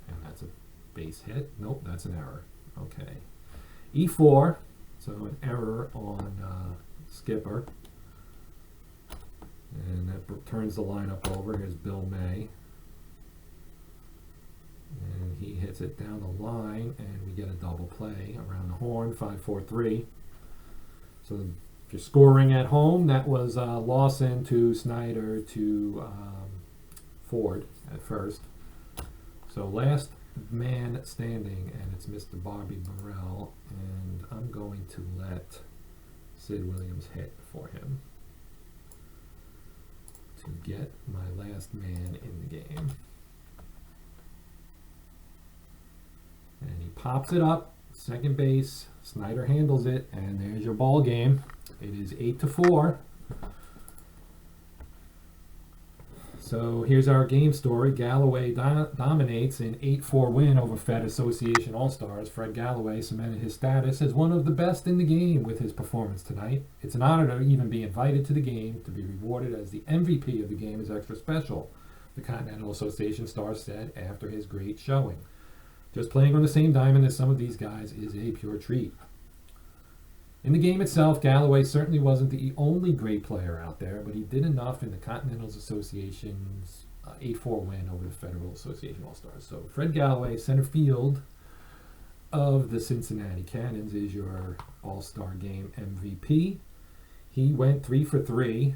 And that's a base hit. Nope, that's an error. Okay. E4, so an error on Skipper. And that turns the lineup over. Here's Bill May. And he hits it down the line, and we get a double play around the horn, 5-4-3. So if you're scoring at home, that was Lawson to Schneider to Ford at first. So last man standing, and it's Mr. Bobby Barrell, and I'm going to let Sid Williams hit for him to get my last man in the game. And he pops it up, second base. Schneider handles it, and there's your ball game. It is 8-4. So here's our game story. Galloway dominates an 8-4 win over Fed Association All-Stars. Fred Galloway cemented his status as one of the best in the game with his performance tonight. It's an honor to even be invited to the game. To be rewarded as the MVP of the game is extra special, the Continental Association star said after his great showing. Just playing on the same diamond as some of these guys is a pure treat. In the game itself, Galloway certainly wasn't the only great player out there, but he did enough in the Continental Association's 8-4 win over the Federal Association All-Stars. So Fred Galloway, center field of the Cincinnati Cannons, is your All-Star Game MVP. He went 3 for 3.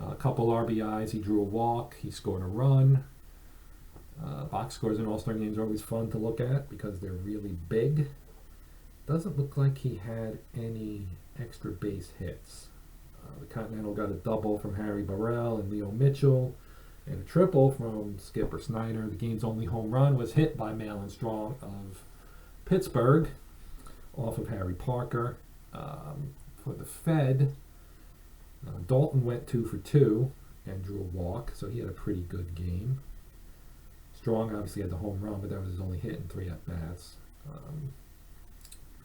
A couple RBIs, he drew a walk, he scored a run. Box scores in All-Star games are always fun to look at because they're really big. Doesn't look like he had any extra base hits. The Continental got a double from Harry Barrell and Leo Mitchell, and a triple from Skipper Schneider. The game's only home run was hit by Malin Strong of Pittsburgh off of Harry Parker. For the Fed, Dalton went 2 for 2 and drew a walk, so he had a pretty good game. Strong obviously had the home run, but that was his only hit in 3 at-bats.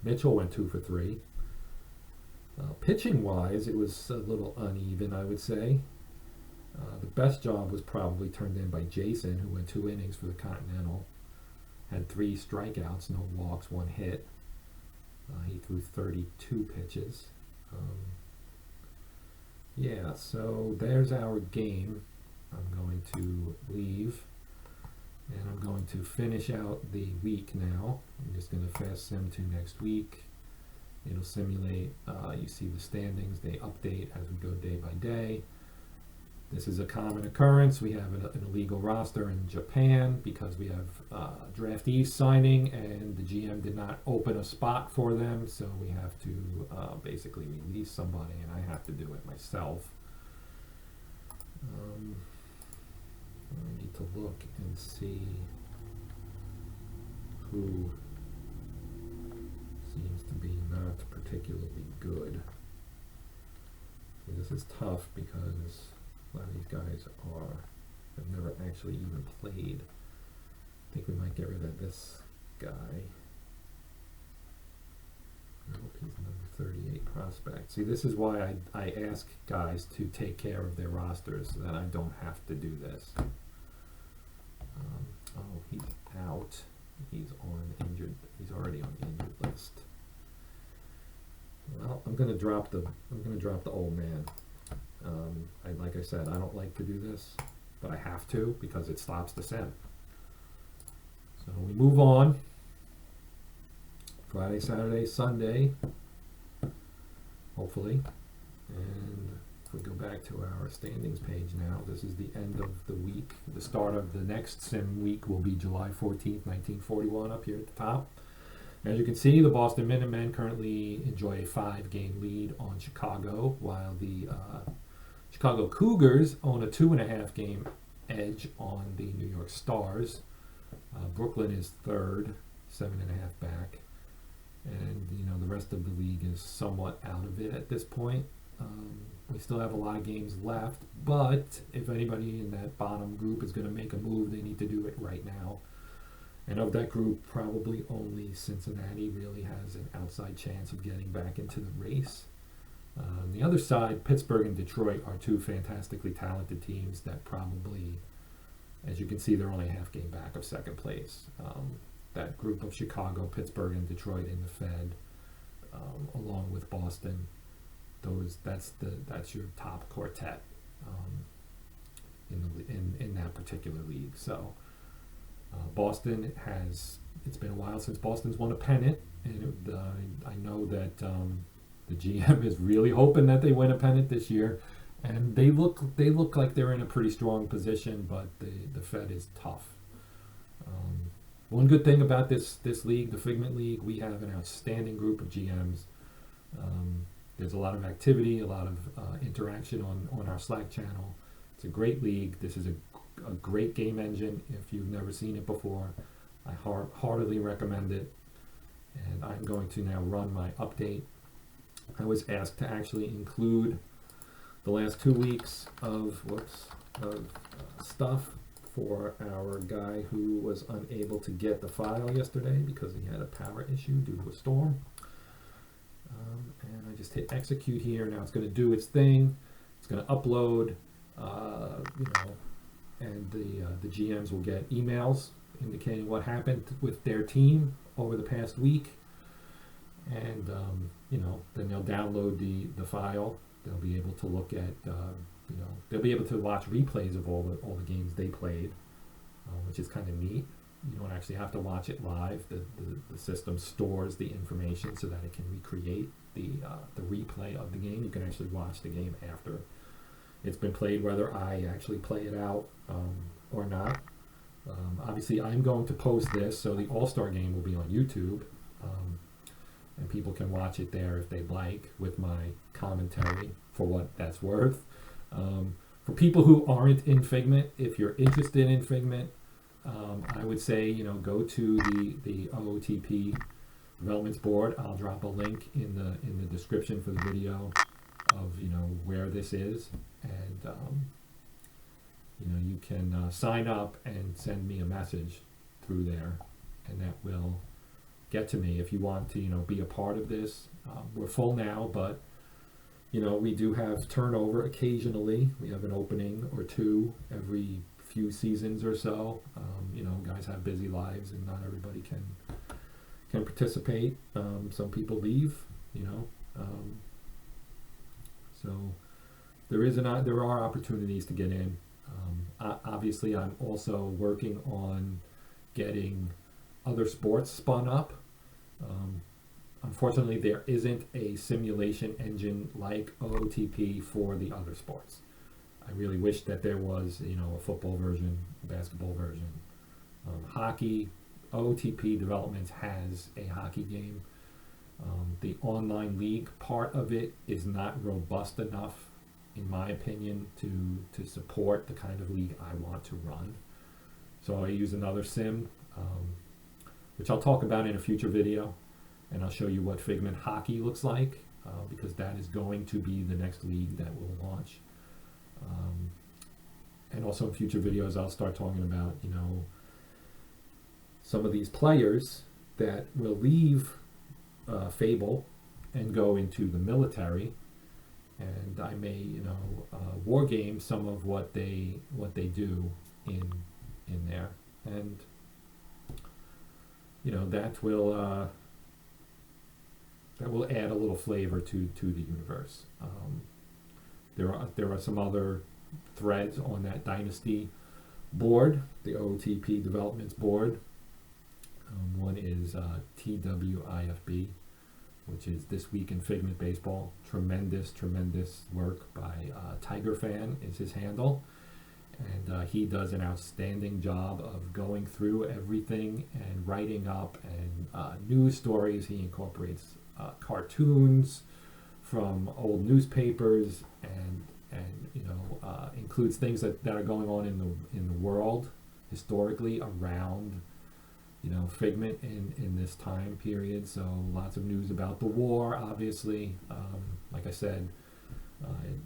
Mitchell went 2 for 3. Pitching-wise, it was a little uneven, I would say. The best job was probably turned in by Jason, who went 2 innings for the Continental. Had 3 strikeouts, no walks, 1 hit. He threw 32 pitches. Yeah, so there's our game. I'm going to leave. And I'm going to finish out the week now. I'm just going to fast sim to next week. It'll simulate, you see the standings, they update as we go day by day. This is a common occurrence. We have an illegal roster in Japan because we have draftees signing, and the GM did not open a spot for them, so we have to basically release somebody, and I have to do it myself. I need to look and see who seems to be not particularly good. This is tough because a lot of these guys have never actually even played. I think we might get rid of this guy. I hope he's number 38 prospect. See, this is why I ask guys to take care of their rosters so that I don't have to do this. Oh, he's out. He's on injured. He's already on the injured list. Well, I'm gonna drop the old man. Like I said, I don't like to do this, but I have to because it stops the sim. So we move on. Friday, Saturday, Sunday, hopefully. And if we go back to our standings page now, this is the end of the week. The start of the next sim week will be July 14th, 1941, up here at the top. As you can see, the Boston Minutemen currently enjoy a 5-game lead on Chicago, while the Chicago Cougars own a 2.5-game edge on the New York Stars. Brooklyn is third, 7.5 back. And, the rest of the league is somewhat out of it at this point. We still have a lot of games left, but if anybody in that bottom group is going to make a move, they need to do it right now. And of that group, probably only Cincinnati really has an outside chance of getting back into the race. On the other side, Pittsburgh and Detroit are two fantastically talented teams that probably, as you can see, they're only a half game back of second place. That group of Chicago, Pittsburgh, and Detroit in the Fed, along with Boston, that's your top quartet in that particular league. So Boston it's been a while since Boston's won a pennant, and I know that the GM is really hoping that they win a pennant this year, and they look like they're in a pretty strong position, but the Fed is tough. One good thing about this league, the Figment League, we have an outstanding group of GMs. There's a lot of activity, a lot of interaction on our Slack channel. It's a great league. This is a great game engine. If you've never seen it before, I heartily recommend it. And I'm going to now run my update. I was asked to actually include the last 2 weeks of stuff for our guy who was unable to get the file yesterday because he had a power issue due to a storm. And I just hit execute here. Now it's going to do its thing. It's going to upload, and the GMs will get emails indicating what happened with their team over the past week. And, then they'll download the file. They'll be able to look at, they'll be able to watch replays of all the games they played, which is kind of neat. You don't actually have to watch it live. The system stores the information so that it can recreate the replay of the game. You can actually watch the game after it's been played, whether I actually play it out or not. Obviously, I'm going to post this, so the All-Star game will be on YouTube, and people can watch it there if they'd like, with my commentary for what that's worth. For people who aren't in Figment, if you're interested in Figment, I would say, go to the OOTP developments board. I'll drop a link in the description for the video of where this is, and you can sign up and send me a message through there, and that will get to me if you want to be a part of this. We're full now, but we do have turnover occasionally. We have an opening or two every few seasons or so. Guys have busy lives and not everybody can participate. Some people leave, so there are opportunities to get in. Obviously, I'm also working on getting other sports spun up. Unfortunately, there isn't a simulation engine like OOTP for the other sports. I really wish that there was, you know, a football version, a basketball version. Hockey, OOTP Developments has a hockey game. The online league part of it is not robust enough, in my opinion, to support the kind of league I want to run. So I use another sim, which I'll talk about in a future video, and I'll show you what Figment Hockey looks like, because that is going to be the next league that will launch. And also in future videos, I'll start talking about, you know, some of these players that will leave Fable and go into the military, and I may, you know, war game some of what they do in there, and you know, that will add a little flavor to the universe. There are some other threads on that Dynasty board, the OOTP Developments board. One is TWIFB, which is This Week in Figment Baseball. Tremendous work by Tiger Fan is his handle. And he does an outstanding job of going through everything and writing up and news stories. He incorporates cartoons from old newspapers and you know, includes things that are going on in the world historically around, you know, Figment in this time period. So lots of news about the war, obviously. Like I said,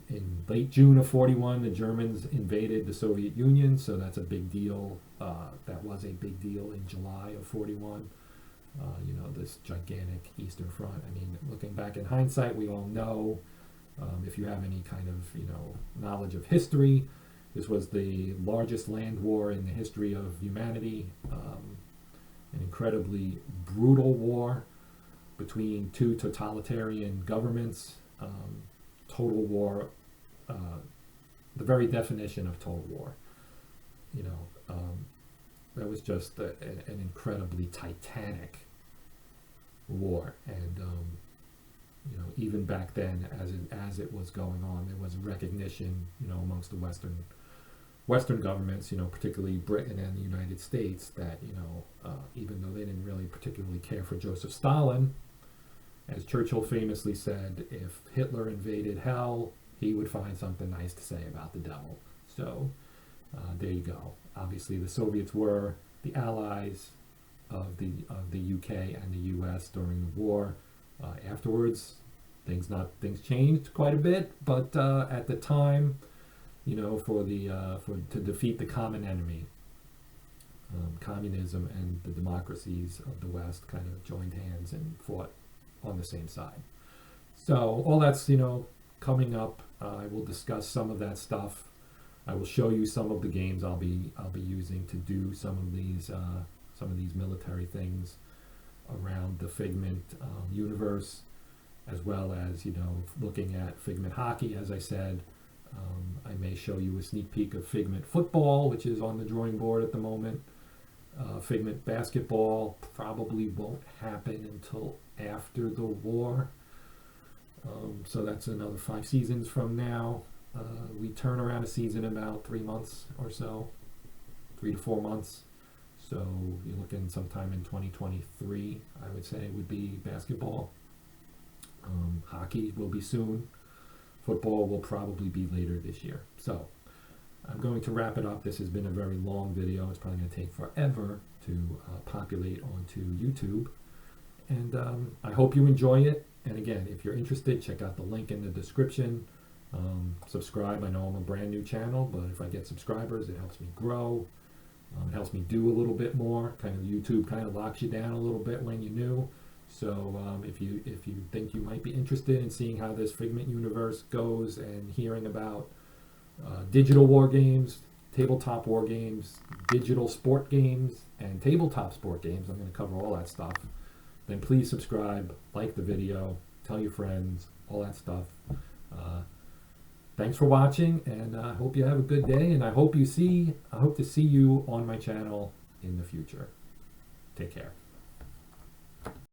in late June of '41, the Germans invaded the Soviet Union, so that's a big deal. That was a big deal in July of '41. You know, this gigantic Eastern Front. I mean, looking back in hindsight, we all know, if you have any kind of, you know, knowledge of history, this was the largest land war in the history of humanity. An incredibly brutal war between two totalitarian governments. Total war, the very definition of total war. You know, that was just an incredibly titanic war, and you know, even back then, as it was going on, there was recognition, you know, amongst the Western governments, you know, particularly Britain and the United States, that, you know, even though they didn't really particularly care for Joseph Stalin, as Churchill famously said, if Hitler invaded hell, he would find something nice to say about the devil. So there you go. Obviously, the Soviets were the allies of the UK and the US during the war. Afterwards, things changed quite a bit, but at the time, you know, to defeat the common enemy, communism and the democracies of the West kind of joined hands and fought on the same side. So all that's, you know, coming up. I will discuss some of that stuff. I will show you some of the games I'll be using to do some of these military things around the Figment universe, as well as, you know, looking at Figment Hockey, as I said. I may show you a sneak peek of Figment Football, which is on the drawing board at the moment. Figment Basketball probably won't happen until after the war. So that's another 5 seasons from now. We turn around a season in about 3 months or so, 3 to 4 months. So you're looking sometime in 2023, I would say, would be basketball. Hockey will be soon. Football will probably be later this year. So I'm going to wrap it up. This has been a very long video. It's probably going to take forever to populate onto YouTube. And I hope you enjoy it. And again, if you're interested, check out the link in the description. Subscribe. I know I'm a brand new channel, but if I get subscribers, it helps me grow. It helps me do a little bit more. Kind of YouTube kind of locks you down a little bit when you're new. So if you think you might be interested in seeing how this Figment universe goes and hearing about digital war games, tabletop war games, digital sport games, and tabletop sport games, I'm going to cover all that stuff, then please subscribe, like the video, tell your friends, all that stuff. Thanks for watching, and I hope you have a good day, and I hope to see you on my channel in the future. Take care.